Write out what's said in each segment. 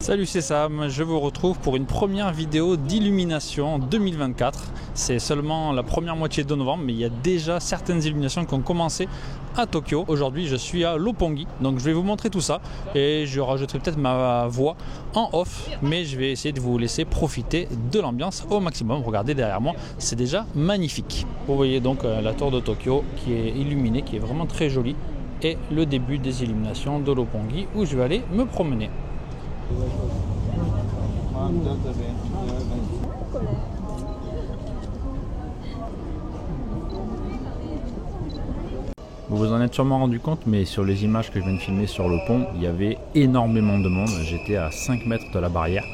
Salut, c'est Sam, je vous retrouve pour une première vidéo d'illumination 2024. C'est seulement la première moitié de novembre, mais il y a déjà certaines illuminations qui ont commencé à Tokyo. Aujourd'hui, je suis à Roppongi, donc je vais vous montrer tout ça et je rajouterai peut-être ma voix en off, mais je vais essayer de vous laisser profiter de l'ambiance au maximum. Regardez derrière moi, c'est déjà magnifique. Vous voyez donc la tour de Tokyo qui est illuminée, qui est vraiment très jolie, et le début des illuminations de Roppongi où je vais aller me promener. Vous vous en êtes sûrement rendu compte, mais sur les images que je viens de filmer sur le pont, il y avait énormément de monde. J'étais à 5 mètres de la barrière.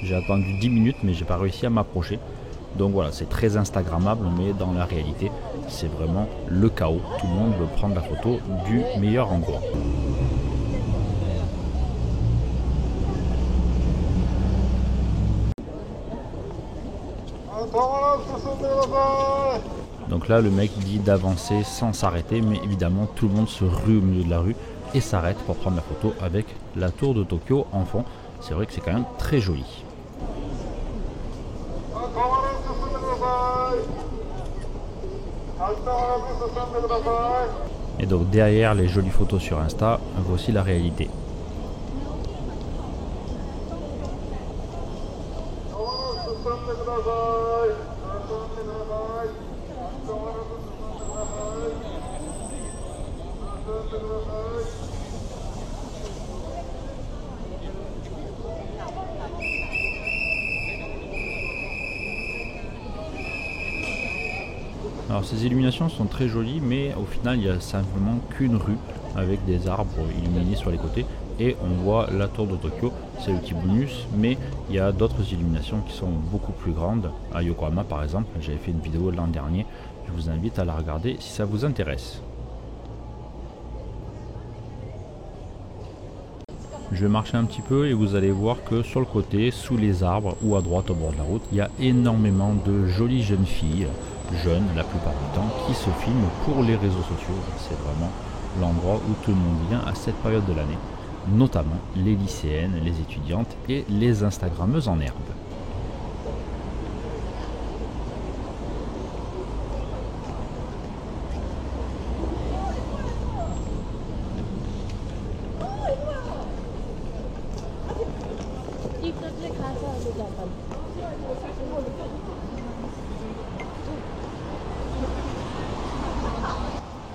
J'ai attendu 10 minutes, mais j'ai pas réussi à m'approcher. Donc voilà, c'est très instagrammable, mais dans la réalité, c'est vraiment le chaos. Tout le monde veut prendre la photo du meilleur endroit. Donc là, le mec dit d'avancer sans s'arrêter, mais évidemment, tout le monde se rue au milieu de la rue et s'arrête pour prendre la photo avec la tour de Tokyo en fond. C'est vrai que c'est quand même très joli. Et donc derrière les jolies photos sur Insta, voici la réalité. Alors ces illuminations sont très jolies, mais au final il n'y a simplement qu'une rue avec des arbres illuminés sur les côtés et on voit la tour de Tokyo. C'est le petit bonus, mais il y a d'autres illuminations qui sont beaucoup plus grandes. À Yokohama par exemple, j'avais fait une vidéo l'an dernier, je vous invite à la regarder si ça vous intéresse. Je vais marcher un petit peu et vous allez voir que sur le côté, sous les arbres ou à droite au bord de la route, il y a énormément de jolies jeunes filles, jeunes la plupart du temps, qui se filment pour les réseaux sociaux. C'est vraiment l'endroit où tout le monde vient à cette période de l'année, notamment les lycéennes, les étudiantes et les instagrammeuses en herbe.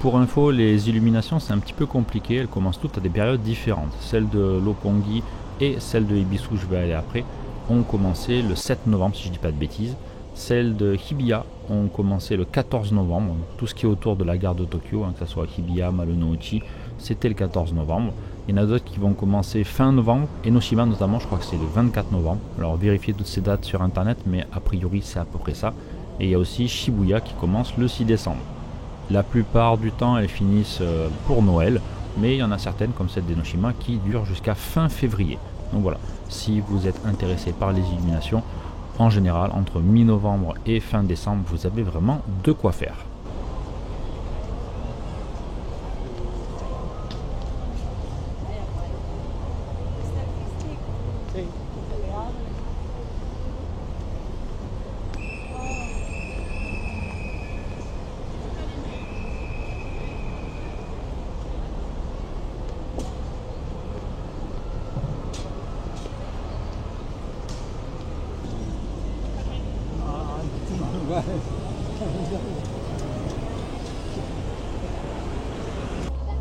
Pour info, les illuminations c'est un petit peu compliqué, elles commencent toutes à des périodes différentes. Celle de Roppongi et celle de Ebisu, je vais aller après, ont commencé le 7 novembre si je dis pas de bêtises. Celles de Hibiya ont commencé le 14 novembre, tout ce qui est autour de la gare de Tokyo, que ce soit Hibiya, Marunouchi, c'était le 14 novembre. Il y en a d'autres qui vont commencer fin novembre, Enoshima notamment, je crois que c'est le 24 novembre. Alors vérifiez toutes ces dates sur internet, mais a priori c'est à peu près ça. Et il y a aussi Shibuya qui commence le 6 décembre. La plupart du temps elles finissent pour Noël, mais il y en a certaines comme celle d'Enoshima qui durent jusqu'à fin février. Donc voilà, si vous êtes intéressé par les illuminations, en général entre mi-novembre et fin décembre, vous avez vraiment de quoi faire.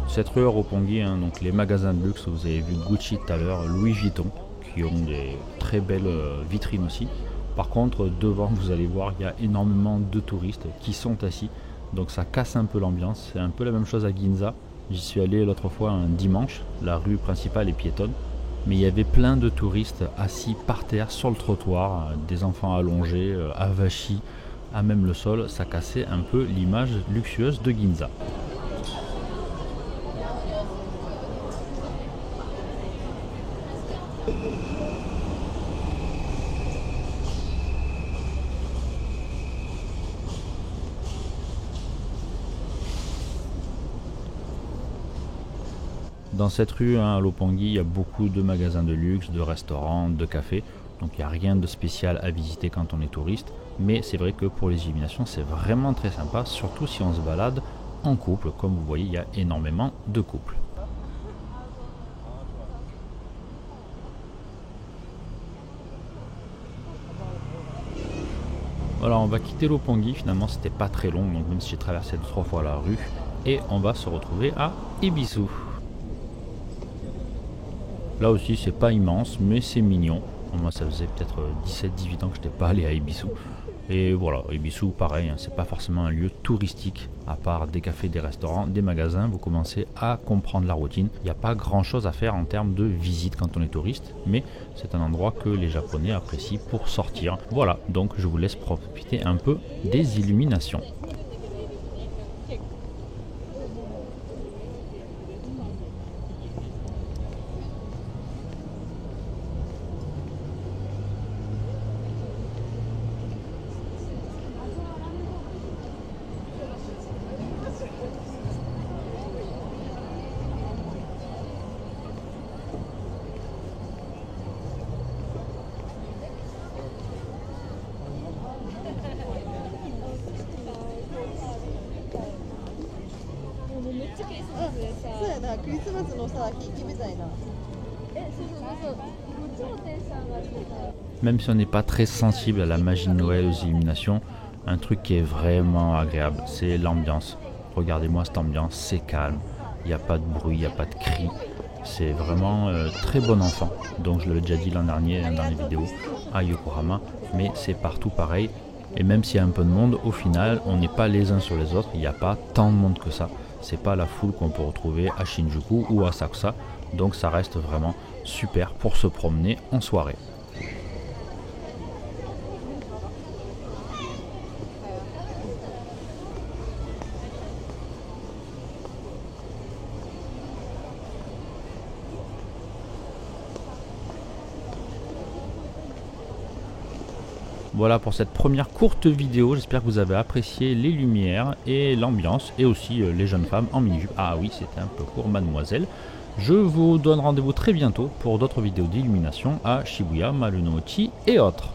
Cette rue à Roppongi, donc les magasins de luxe, vous avez vu Gucci tout à l'heure, Louis Vuitton, qui ont des très belles vitrines aussi. Par contre, devant, vous allez voir, il y a énormément de touristes qui sont assis, donc ça casse un peu l'ambiance. C'est un peu la même chose à Ginza. J'y suis allé l'autre fois un dimanche, la rue principale est piétonne, mais il y avait plein de touristes assis par terre sur le trottoir, des enfants allongés, avachis, à même le sol. Ça cassait un peu l'image luxueuse de Ginza. Dans cette rue, hein, à Roppongi, il y a beaucoup de magasins de luxe, de restaurants, de cafés. Donc il n'y a rien de spécial à visiter quand on est touriste. Mais c'est vrai que pour les illuminations, c'est vraiment très sympa, surtout si on se balade en couple. Comme vous voyez, il y a énormément de couples. Voilà, on va quitter Roppongi, finalement c'était pas très long, donc même si j'ai traversé 2-3 fois la rue, et on va se retrouver à Ebisu. Là aussi c'est pas immense, mais c'est mignon. Moi ça faisait peut-être 17-18 ans que je n'étais pas allé à Ebisu. Et voilà, Ebisu pareil, hein, c'est pas forcément un lieu touristique, à part des cafés, des restaurants, des magasins, vous commencez à comprendre la routine. Il n'y a pas grand chose à faire en termes de visite quand on est touriste, mais c'est un endroit que les Japonais apprécient pour sortir. Voilà, donc je vous laisse profiter un peu des illuminations. Même si on n'est pas très sensible à la magie de Noël, aux illuminations, un truc qui est vraiment agréable, c'est l'ambiance. Regardez-moi cette ambiance, c'est calme, il n'y a pas de bruit, il n'y a pas de cris. C'est vraiment très bon enfant. Donc je l'avais déjà dit l'an dernier dans les vidéos à Yokohama, mais c'est partout pareil. Et même s'il y a un peu de monde, au final, on n'est pas les uns sur les autres, il n'y a pas tant de monde que ça. C'est pas la foule qu'on peut retrouver à Shinjuku ou à Asakusa, donc ça reste vraiment super pour se promener en soirée. Voilà pour cette première courte vidéo, j'espère que vous avez apprécié les lumières et l'ambiance et aussi les jeunes femmes en mini-jupe. Ah oui, c'était un peu court, mademoiselle. Je vous donne rendez-vous très bientôt pour d'autres vidéos d'illumination à Shibuya, Marunouchi et autres.